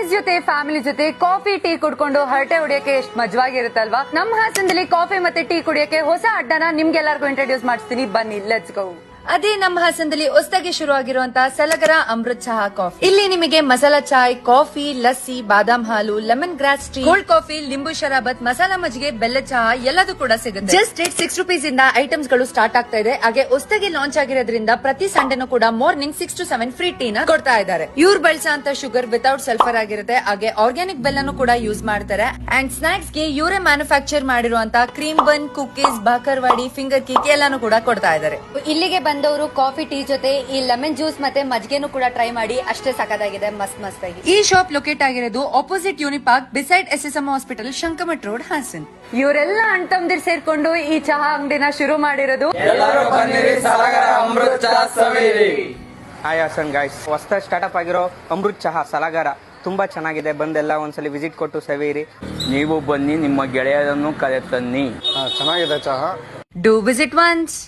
Friends ಜೊತೆ family ಜೊತೆ coffee tea ಕುಡ್ಕೊಂಡು ಹರಟೆ ಹೊಡಿಯಕ್ಕೆ ಎಷ್ಟು ಮಜವಾಗಿರುತ್ತಲ್ವಾ. ನಮ್ಮ ಹಾಸನದಲ್ಲಿ ಕಾಫಿ ಮತ್ತೆ ಟೀ ಕುಡಿಯಕ್ಕೆ ಹೊಸ ಅಡ್ಡನ ನಿಮ್ಗೆಲ್ಲರಿಗೂ ಇಂಟ್ರೊಡ್ಯೂಸ್ ಮಾಡಿಸ್ತೀನಿ, ಬನ್ನಿ ಲೆಟ್ಸ್ ಗೋ. ಅದೇ ನಮ್ಮ ಹಾಸನದಲ್ಲಿ ಹೊಸದಾಗಿ ಶುರು ಆಗಿರುವಂತಹ ಸಲಗರ ಅಮೃತ್ ಚಹಾ ಕಾಫಿ. ಇಲ್ಲಿ ನಿಮಗೆ ಮಸಾಲಾ ಚಾಯ್, ಕಾಫಿ, ಲಸ್ಸಿ, ಬಾದಾಮ್ ಹಾಲು, lemon grass tea, cold coffee, ಲಿಂಬು ಶರಾಬತ್, ಮಸಾಲಾ ಮಜ್ಜಿಗೆ, ಬೆಲ್ಲ ಚಹಾ ಎಲ್ಲದೂ ಕೂಡ ಸಿಗುತ್ತೆ. ಜಸ್ಟ್ ₹6 ಇಂದ ಐಟಮ್ಸ್ ಗಳು ಸ್ಟಾರ್ಟ್ ಆಗ್ತಾ ಇದೆ. ಹಾಗೆ ಹೊಸದಾಗಿ ಲಾಂಚ್ ಆಗಿರೋದ್ರಿಂದ ಪ್ರತಿ ಸಂಡೇನೂ ಕೂಡ ಮಾರ್ನಿಂಗ್ 6 to 7 ಫ್ರೀ ಟೀ ನ ಕೊಡ್ತಾ ಇದ್ದಾರೆ. ಇವ್ರು ಬಳಸೋ ಶುಗರ್ ವಿತೌಟ್ ಸಲ್ಫರ್ ಆಗಿರುತ್ತೆ. ಹಾಗೆ ಆರ್ಗ್ಯಾನಿಕ್ ಬೆಲ್ಲನು ಕೂಡ ಯೂಸ್ ಮಾಡ್ತಾರೆ. ಅಂಡ್ ಸ್ನಾಕ್ಸ್ ಗೆ ಇವರೇ ಮ್ಯಾನುಫ್ಯಾಕ್ಚರ್ ಮಾಡಿರುವಂತಹ ಕ್ರೀಮ್ ಬನ್, ಕುಕೀಸ್, ಬಾಕರ್ವಾಡಿ, ಫಿಂಗರ್ ಕೇಕ್ ಎಲ್ಲಾನು ಕೂಡ ಕೊಡ್ತಾ ಇದ್ದಾರೆ. ಇಲ್ಲಿಗೆ ಬಂದವರು ಕಾಫಿ ಟೀ ಜೊತೆ ಈ ಲೆಮನ್ ಜ್ಯೂಸ್ ಮತ್ತೆ ಮಜ್ಜಿಗೆನೂ ಕೂಡ ಟ್ರೈ ಮಾಡಿ, ಅಷ್ಟೇ ಸಖತ್ತಾಗಿದೆ, ಮಸ್ತ್ ಆಗಿ. ಈ ಶಾಪ್ ಲೊಕೇಟ್ ಆಗಿರೋದು ಆಪೋಸಿಟ್ ಯೂನಿಪಾರ್ಕ್ beside SSM hospital, Shankamath road, Hassan. ಇವರೆಲ್ಲ ಅಣ್ತಂದಿರ್ ಸೇರ್ಕೊಂಡು ಈ ಚಹಾ ಅಂಗಡಿನ ಶುರು ಮಾಡಿರೋದು. ಹಾಯ್ ಹಾಸನ್ ಗೈಸ್, ಹೊಸದಾಗಿ ಸ್ಟಾರ್ಟ್ಅಪ್ ಆಗಿರೋ ಅಮೃತ್ ಚಹಾ ಸಲಗಾರ ತುಂಬಾ ಚೆನ್ನಾಗಿದೆ. ಬಂದೆಲ್ಲ ಒಂದ್ಸಲಿ ವಿಸಿಟ್ ಕೊಟ್ಟು ಸವಿಯಿರಿ. ನೀವು ಬನ್ನಿ, ನಿಮ್ಮ ಗೆಳೆಯರನ್ನು ಕರೆ ತನ್ನಿ. ಚೆನ್ನಾಗಿದೆ ಚಹಾ. Do visit once.